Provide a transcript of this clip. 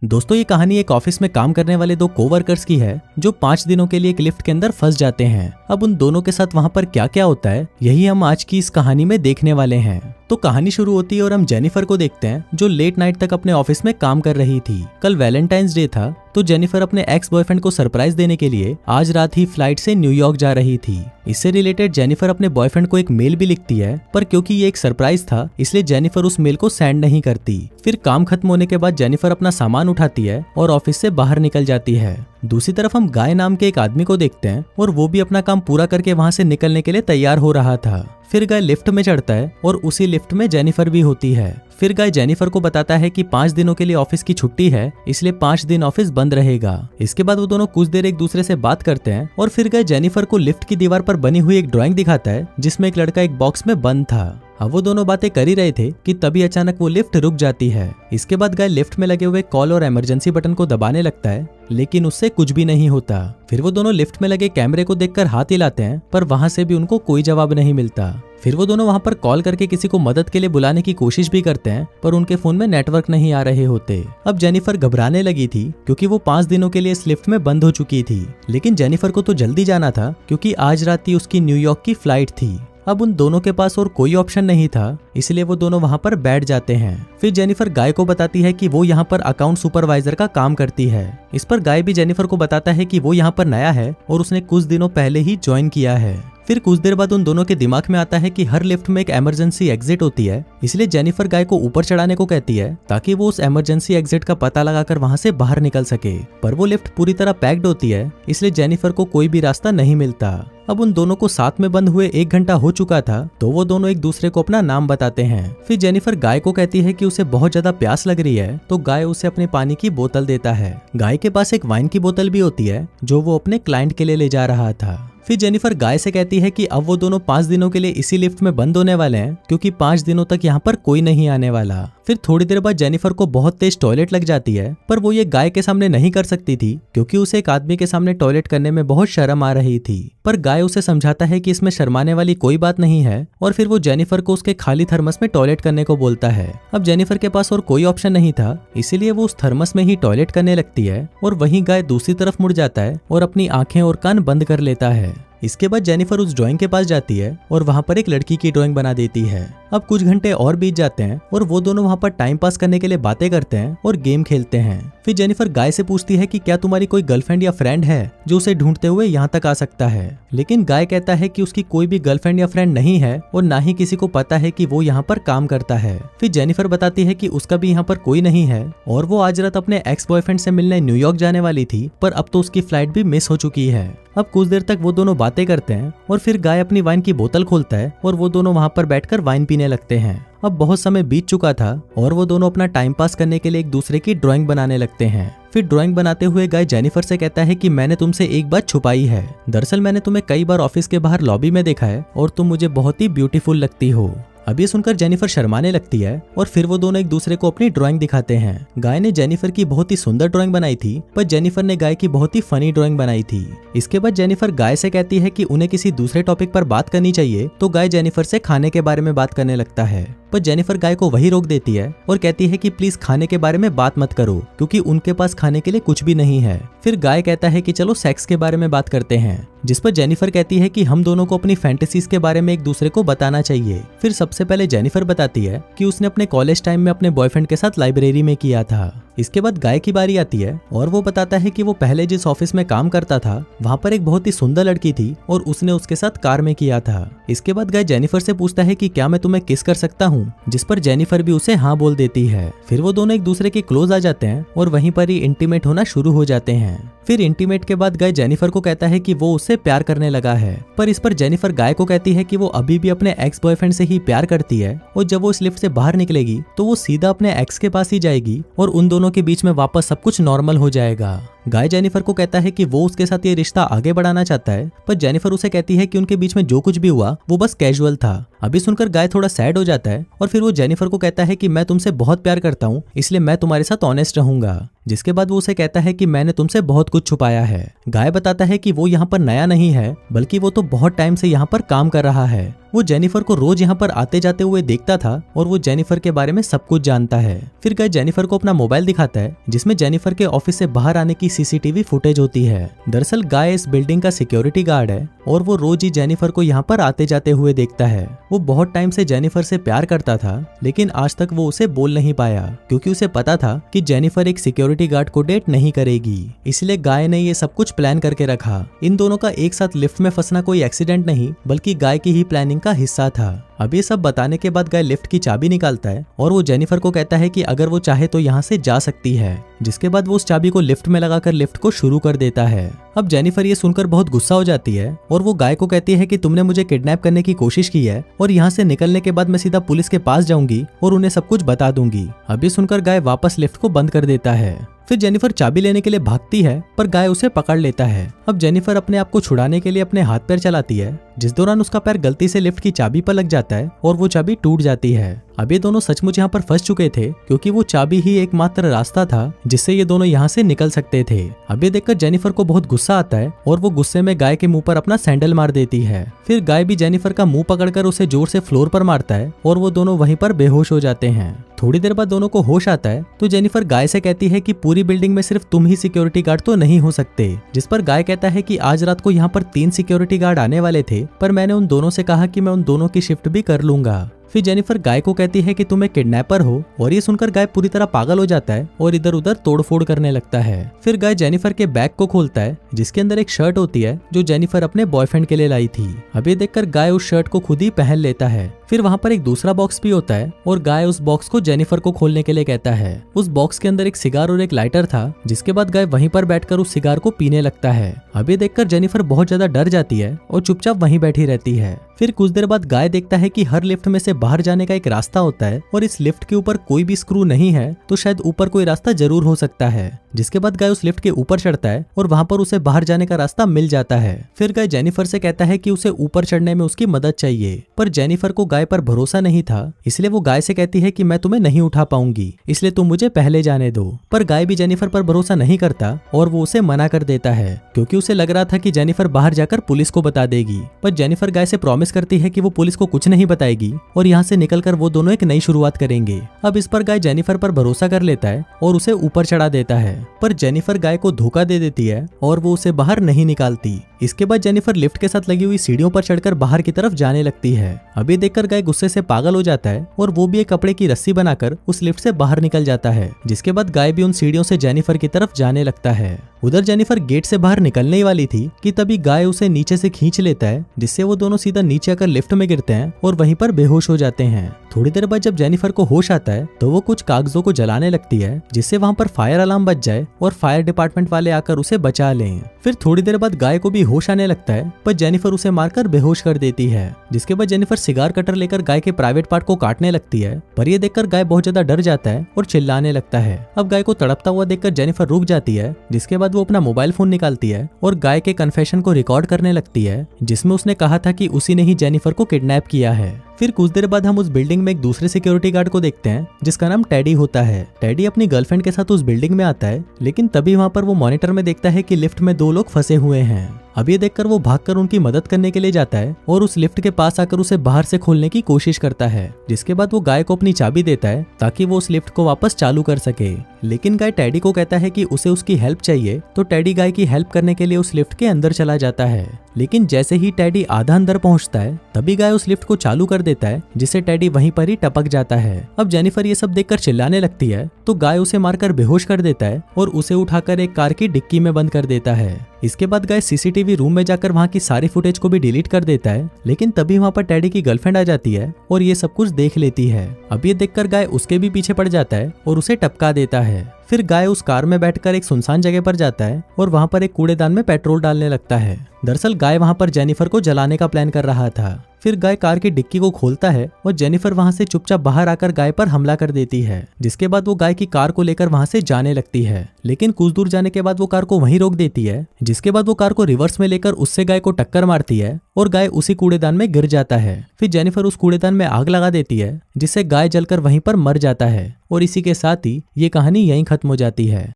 दोस्तों ये कहानी एक ऑफिस में काम करने वाले दो कोवर्कर्स की है जो 5 दिनों के लिए एक लिफ्ट के अंदर फंस जाते हैं। अब उन दोनों के साथ वहां पर क्या क्या होता है यही हम आज की इस कहानी में देखने वाले हैं। तो कहानी शुरू होती है और हम जेनिफर को देखते हैं जो लेट नाइट तक अपने ऑफिस में काम कर रही थी। कल वैलेंटाइंस डे था तो जेनिफर अपने एक्स बॉयफ्रेंड को सरप्राइज देने के लिए आज रात ही फ्लाइट से न्यूयॉर्क जा रही थी। इससे रिलेटेड जेनिफर अपने बॉयफ्रेंड को एक मेल भी लिखती है, पर क्योंकि ये एक सरप्राइज था इसलिए जेनिफर उस मेल को सेंड नहीं करती। फिर काम खत्म होने के बाद जेनिफर अपना सामान उठाती है और ऑफिस से बाहर निकल जाती है। दूसरी तरफ हम गाय नाम के एक आदमी को देखते हैं और वो भी अपना काम पूरा करके वहां से निकलने के लिए तैयार हो रहा था। फिर गाय लिफ्ट में चढ़ता है और उसी लिफ्ट में जेनिफर भी होती है। फिर गाय जेनिफर को बताता है कि 5 दिनों के लिए ऑफिस की छुट्टी है, इसलिए 5 दिन ऑफिस बंद रहेगा। इसके बाद वो दोनों कुछ देर एक दूसरे से बात करते हैं और फिर गाय जेनिफर को लिफ्ट की दीवार पर बनी हुई एक ड्राइंग दिखाता है जिसमें एक लड़का एक बॉक्स में बंद था। अब वो दोनों बातें कर ही रहे थे कि तभी अचानक वो लिफ्ट रुक जाती है। इसके बाद गाय लिफ्ट में लगे हुए कॉल और इमरजेंसी बटन को दबाने लगता है, लेकिन उससे कुछ भी नहीं होता। फिर वो दोनों लिफ्ट में लगे कैमरे को देखकर हाथ हिलाते हैं, पर वहां से भी उनको कोई जवाब नहीं मिलता। फिर वो दोनों वहां पर कॉल करके किसी को मदद के लिए बुलाने की कोशिश भी करते हैं, पर उनके फोन में नेटवर्क नहीं आ रहे होते। अब जेनिफर घबराने लगी थी क्योंकि वो 5 दिनों के लिए इस लिफ्ट में बंद हो चुकी थी, लेकिन जेनिफर को तो जल्दी जाना था क्योंकि आज रात ही उसकी न्यूयॉर्क की फ्लाइट थी। अब उन दोनों के पास और कोई ऑप्शन नहीं था, इसलिए वो दोनों वहां पर बैठ जाते हैं। फिर जेनिफर गाय को बताती है कि वो यहाँ पर अकाउंट सुपरवाइजर का काम करती है। इस पर गाय भी जेनिफर को बताता है कि वो यहाँ पर नया है और उसने कुछ दिनों पहले ही ज्वाइन किया है। फिर कुछ देर बाद उन दोनों के दिमाग में आता है कि हर लिफ्ट में एक इमरजेंसी एग्जिट होती है, इसलिए जेनिफर गाय को ऊपर चढ़ाने को कहती है ताकि वो उस इमरजेंसी एग्जिट का पता लगाकर वहां से बाहर निकल सके। पर वो लिफ्ट पूरी तरह पैक्ड होती है, इसलिए जेनिफर को कोई भी रास्ता नहीं मिलता। अब उन दोनों को साथ में बंद हुए 1 घंटा हो चुका था, तो वो दोनों एक दूसरे को अपना नाम बताते हैं। फिर जेनिफर गाय को कहती है कि उसे बहुत ज्यादा प्यास लग रही है, तो गाय उसे अपने पानी की बोतल देता है। गाय के पास एक वाइन की बोतल भी होती है जो वो अपने क्लाइंट के लिए ले जा रहा था। फिर जेनिफर गाय से कहती है कि अब वो दोनों 5 दिनों के लिए इसी लिफ्ट में बंद होने वाले हैं क्योंकि 5 दिनों तक यहाँ पर कोई नहीं आने वाला। फिर थोड़ी देर बाद जेनिफर को बहुत तेज टॉयलेट लग जाती है, पर वो ये गाय के सामने नहीं कर सकती थी क्योंकि उसे एक आदमी के सामने टॉयलेट करने में बहुत शर्म आ रही थी। पर गाय उसे समझाता है कि इसमें शर्माने वाली कोई बात नहीं है और फिर वो जेनिफर को उसके खाली थर्मस में टॉयलेट करने को बोलता है। अब जेनिफर के पास और कोई ऑप्शन नहीं था, इसीलिए वो उस थर्मस में ही टॉयलेट करने लगती है और वहीं गाय दूसरी तरफ मुड़ जाता है और अपनी आंखें और कान बंद कर लेता है। इसके बाद जेनिफर उस ड्राइंग के पास जाती है और वहां पर एक लड़की की ड्राइंग बना देती है। अब कुछ घंटे और बीत जाते हैं और वो दोनों वहां पर टाइम पास करने के लिए बातें करते हैं और गेम खेलते हैं। फिर जेनिफर गाय से पूछती है कि क्या तुम्हारी कोई गर्लफ्रेंड या फ्रेंड है जो उसे ढूंढते हुए यहाँ तक आ सकता है, लेकिन गाय कहता है कि उसकी कोई भी गर्लफ्रेंड या फ्रेंड नहीं है और ना ही किसी को पता है कि वो यहाँ पर काम करता है। फिर जेनिफर बताती है कि उसका भी यहाँ पर कोई नहीं है और वो आज रात अपने एक्स बॉयफ्रेंड से मिलने न्यूयॉर्क जाने वाली थी, पर अब तो उसकी फ्लाइट भी मिस हो चुकी है। अब कुछ देर तक वो दोनों बातें करते हैं और फिर गाय अपनी वाइन की बोतल खोलता है और वो दोनों वहां पर बैठकर वाइन पीने लगते हैं। अब बहुत समय बीत चुका था और वो दोनों अपना टाइम पास करने के लिए एक दूसरे की ड्राइंग बनाने लगते हैं। फिर ड्राइंग बनाते हुए गाय जेनिफर से कहता है कि मैंने तुमसे एक बात छुपाई है। दरअसल मैंने तुम्हें कई बार ऑफिस के बाहर लॉबी में देखा है और तुम मुझे बहुत ही ब्यूटीफुल लगती हो। अब ये सुनकर जेनिफर शर्माने लगती है और फिर वो दोनों एक दूसरे को अपनी ड्राइंग दिखाते हैं। गाय ने जेनिफर की बहुत ही सुंदर ड्राइंग बनाई थी, पर जेनिफर ने गाय की बहुत ही फनी ड्राइंग बनाई थी। इसके बाद जेनिफर गाय से कहती है कि उन्हें किसी दूसरे टॉपिक पर बात करनी चाहिए, तो गाय जेनिफर से खाने के बारे में बात करने लगता है, पर जेनिफर गाय को वही रोक देती है और कहती है कि प्लीज खाने के बारे में बात मत करो क्योंकि उनके पास खाने के लिए कुछ भी नहीं है। फिर गाय कहता है कि चलो सेक्स के बारे में बात करते हैं, जिस पर जेनिफर कहती है कि हम दोनों को अपनी फैंटेसीज के बारे में एक दूसरे को बताना चाहिए। फिर सबसे पहले जेनिफर बताती है कि उसने अपने कॉलेज टाइम में अपने बॉयफ्रेंड के साथ लाइब्रेरी में किया था। इसके बाद गाय की बारी आती है और वो बताता है कि वो पहले जिस ऑफिस में काम करता था वहाँ पर एक बहुत ही सुंदर लड़की थी और उसने उसके साथ कार में किया था। इसके बाद गाय जेनिफर से पूछता है कि क्या मैं तुम्हें किस कर सकता हूँ, जिस पर जेनिफर भी उसे हाँ बोल देती है। फिर वो दोनों एक दूसरे के क्लोज आ जाते हैं और वहीं पर ही इंटीमेट होना शुरू हो जाते हैं। फिर इंटीमेट के बाद गाय जेनिफर को कहता है कि वो उससे प्यार करने लगा है, पर इस पर जेनिफर गाय को कहती है कि वो अभी भी अपने एक्स बॉयफ्रेंड से ही प्यार करती है और जब वो इस लिफ्ट से बाहर निकलेगी तो वो सीधा अपने एक्स के पास ही जाएगी और उन दोनों के बीच में वापस सब कुछ नॉर्मल हो जाएगा। गाय जेनिफर को कहता है कि वो उसके साथ ये रिश्ता आगे बढ़ाना चाहता है, पर जेनिफर उसे कहती है कि उनके बीच में जो कुछ भी हुआ वो बस कैजुअल था। अभी सुनकर गाय थोड़ा सैड हो जाता है और फिर वो जेनिफर को कहता है कि मैं तुमसे बहुत प्यार करता हूँ, इसलिए मैं तुम्हारे साथ ऑनेस्ट रहूंगा। जिसके बाद वो उसे कहता है कि मैंने तुमसे बहुत कुछ छुपाया है। गाय बताता है कि वो यहाँ पर नया नहीं है, बल्कि वो तो बहुत टाइम से यहाँ पर काम कर रहा है। वो जेनिफर को रोज यहाँ पर आते जाते हुए देखता था और वो जेनिफर के बारे में सब कुछ जानता है। फिर गाय जेनिफर को अपना मोबाइल दिखाता है जिसमें जेनिफर के ऑफिस से बाहर आने की सीसीटीवी फुटेज होती है। दरअसल गाय इस बिल्डिंग का सिक्योरिटी गार्ड है और वो रोज ही जेनिफर को यहाँ पर आते जाते हुए देखता है। वो बहुत टाइम से जेनिफर से प्यार करता था, लेकिन आज तक वो उसे बोल नहीं पाया क्योंकि उसे पता था कि जेनिफर एक सिक्योरिटी गार्ड को डेट नहीं करेगी। इसलिए गाय ने ये सब कुछ प्लान करके रखा। इन दोनों का एक साथ लिफ्ट में फंसना कोई एक्सीडेंट नहीं, बल्कि गाय की ही प्लानिंग का हिस्सा था। अब ये सब बताने के बाद गाय लिफ्ट की चाबी निकालता है और वो जेनिफर को कहता है कि अगर वो चाहे तो यहाँ से जा सकती है। जिसके बाद वो उस चाबी को लिफ्ट में लगाकर लिफ्ट को शुरू कर देता है। अब जेनिफर ये सुनकर बहुत गुस्सा हो जाती है और वो गाय को कहती है कि तुमने मुझे किडनैप करने की कोशिश की है और यहाँ से निकलने के बाद मैं सीधा पुलिस के पास जाऊंगी और उन्हें सब कुछ बता दूंगी। अब ये सुनकर गाय वापस लिफ्ट को बंद कर देता है। फिर जेनिफर चाबी लेने के लिए भागती है, पर गाय उसे पकड़ लेता है। अब जेनिफर अपने आप को छुड़ाने के लिए अपने हाथ पैर चलाती है, जिस दौरान उसका पैर गलती से लिफ्ट की चाबी पर लग जाता है और वो चाबी टूट जाती है। अब ये दोनों सचमुच यहाँ पर फंस चुके थे क्योंकि वो चाबी ही एकमात्र रास्ता था जिससे ये दोनों यहाँ से निकल सकते थे। अब ये देखकर जेनिफर को बहुत गुस्सा आता है और वो गुस्से में गाय के मुंह पर अपना सैंडल मार देती है। फिर गाय भी जेनिफर का मुंह पकड़कर उसे जोर से फ्लोर पर मारता है और वो दोनों वहीं पर बेहोश हो जाते हैं। थोड़ी देर बाद दोनों को होश आता है तो जेनिफर गाय से कहती है कि पूरी बिल्डिंग में सिर्फ तुम ही सिक्योरिटी गार्ड तो नहीं हो सकते। जिस पर गाय कहता है कि आज रात को यहाँ पर 3 सिक्योरिटी गार्ड आने वाले थे, पर मैंने उन दोनों से कहा कि मैं उन दोनों की शिफ्ट भी कर लूंगा। फिर जेनिफर गाय को कहती है कि तुम एक किडनैपर हो और ये सुनकर गाय पूरी तरह पागल हो जाता है और इधर उधर तोड़फोड़ करने लगता है। फिर गाय जेनिफर के बैग को खोलता है जिसके अंदर एक शर्ट होती है जो जेनिफर अपने बॉयफ्रेंड के लिए लाई थी। अब ये देखकर गाय उस शर्ट को खुद ही पहन लेता है। फिर वहाँ पर एक दूसरा बॉक्स भी होता है और गाय उस बॉक्स को जेनिफर को खोलने के लिए कहता है। उस बॉक्स के अंदर एक सिगार और एक लाइटर था, जिसके बाद गाय वहीं पर बैठकर उस सिगार को पीने लगता है। अब ये देखकर जेनिफर बहुत ज्यादा डर जाती है और चुपचाप वहीं बैठी रहती है। फिर कुछ देर बाद गाय देखता है कि हर लिफ्ट में से बाहर जाने का एक रास्ता होता है और इस लिफ्ट के ऊपर कोई भी स्क्रू नहीं है, तो शायद ऊपर कोई रास्ता जरूर हो सकता है। जिसके बाद गाय उस लिफ्ट के ऊपर चढ़ता है और वहां पर उसे बाहर जाने का रास्ता मिल जाता है। फिर गाय जेनिफर से कहता है कि उसे ऊपर चढ़ने में उसकी मदद चाहिए, पर जेनिफर को गाय पर भरोसा नहीं था, इसलिए वो गाय से कहती है कि मैं तुम्हें नहीं उठा पाऊंगी, इसलिए तुम मुझे पहले जाने दो। पर गाय भी जेनिफर पर भरोसा नहीं करता और वो उसे मना कर देता है क्योंकि उसे लग रहा था कि जेनिफर बाहर जाकर पुलिस को बता देगी। पर जेनिफर गाय से प्रॉमिस करती है कि वो पुलिस को कुछ नहीं बताएगी और यहाँ से निकलकर वो दोनों एक नई शुरुआत करेंगे। अब इस पर गाय जेनिफर पर भरोसा कर लेता है और उसे ऊपर चढ़ा देता है, पर जेनिफर गाय को धोखा दे देती है और वो उसे बाहर नहीं निकालती। इसके बाद जेनिफर लिफ्ट के साथ लगी हुई सीढ़ियों पर चढ़कर बाहर की तरफ जाने लगती है। अभी देखकर गाय गुस्से से पागल हो जाता है और वो भी एक कपड़े की रस्सी बनाकर उस लिफ्ट से बाहर निकल जाता है। जिसके बाद गाय भी उन सीढ़ियों से जेनिफर की तरफ जाने लगता है। उधर जेनिफर गेट से बाहर निकलने ही वाली थी कि तभी गाय उसे नीचे से खींच लेता है, जिससे वो दोनों सीधा नीचे आकर लिफ्ट में गिरते हैं और वहीं पर बेहोश हो जाते हैं। थोड़ी देर बाद जब जेनिफर को होश आता है तो वो कुछ कागजों को जलाने लगती है, जिससे वहां पर फायर अलार्म बज जाए और फायर डिपार्टमेंट वाले आकर उसे बचा लें। फिर थोड़ी देर बाद गाय को भी होश आने लगता है, पर जेनिफर उसे मारकर बेहोश कर देती है। जिसके बाद जेनिफर सिगार कटर लेकर गाय के प्राइवेट पार्ट को काटने लगती है, पर ये देखकर गाय बहुत ज्यादा डर जाता है और चिल्लाने लगता है। अब गाय को तड़पता हुआ देखकर जेनिफर रुक जाती है, जिसके बाद वो अपना मोबाइल फोन निकालती है और गाय के कन्फेशन को रिकॉर्ड करने लगती है, जिसमें उसने कहा था कि उसी ने ही जेनिफर को किडनैप किया है। फिर कुछ देर बाद हम उस बिल्डिंग में एक दूसरे सिक्योरिटी गार्ड को देखते हैं जिसका नाम टेडी होता है। टेडी अपनी गर्लफ्रेंड के साथ उस बिल्डिंग में आता है, लेकिन तभी वहां पर वो मॉनिटर में देखता है कि लिफ्ट में 2 लोग फंसे हुए हैं। अब ये देखकर वो भागकर उनकी मदद करने के लिए जाता है और उस लिफ्ट के पास आकर उसे बाहर से खोलने की कोशिश करता है। जिसके बाद वो गाय को अपनी चाबी देता है ताकि वो उस लिफ्ट को वापस चालू कर सके। लेकिन गाय टेडी को कहता है कि उसे उसकी हेल्प चाहिए, तो टेडी गाय की हेल्प करने के लिए उस लिफ्ट के अंदर चला जाता है। लेकिन जैसे ही टेडी आधा अंदर पहुंचता है तभी गाय उस लिफ्ट को चालू कर देता है, जिससे टेडी वहीं पर ही टपक जाता है। अब जेनिफर ये सब देखकर चिल्लाने लगती है, तो गाय उसे मारकर बेहोश कर देता है और उसे उठाकर एक कार की डिक्की में बंद कर देता है। इसके बाद गाय सीसीटीवी रूम में जाकर वहां की सारी फुटेज को भी डिलीट कर देता है, लेकिन तभी वहां पर टेडी की गर्लफ्रेंड आ जाती है और ये सब कुछ देख लेती है। अब ये देखकर गाय उसके भी पीछे पड़ जाता है और उसे टपका देता है। फिर गाय उस कार में बैठकर एक सुनसान जगह पर जाता है और वहां पर एक कूड़ेदान में पेट्रोल डालने लगता है। दरअसल गाय वहां पर जेनिफर को जलाने का प्लान कर रहा था। फिर गाय कार की डिक्की को खोलता है और जेनिफर वहां से चुपचाप बाहर आकर गाय पर हमला कर देती है, जिसके बाद वो गाय की कार को लेकर वहां से जाने लगती है। लेकिन कुछ दूर जाने के बाद वो कार को वहीं रोक देती है, जिसके बाद वो कार को रिवर्स में लेकर उससे गाय को टक्कर मारती है और गाय उसी कूड़ेदान में गिर जाता है। फिर जेनिफर उस कूड़ेदान में आग लगा देती है, जिससे गाय जलकर वहीं पर मर जाता है। और इसी के साथ ही ये कहानी यहीं खत्म हो जाती है।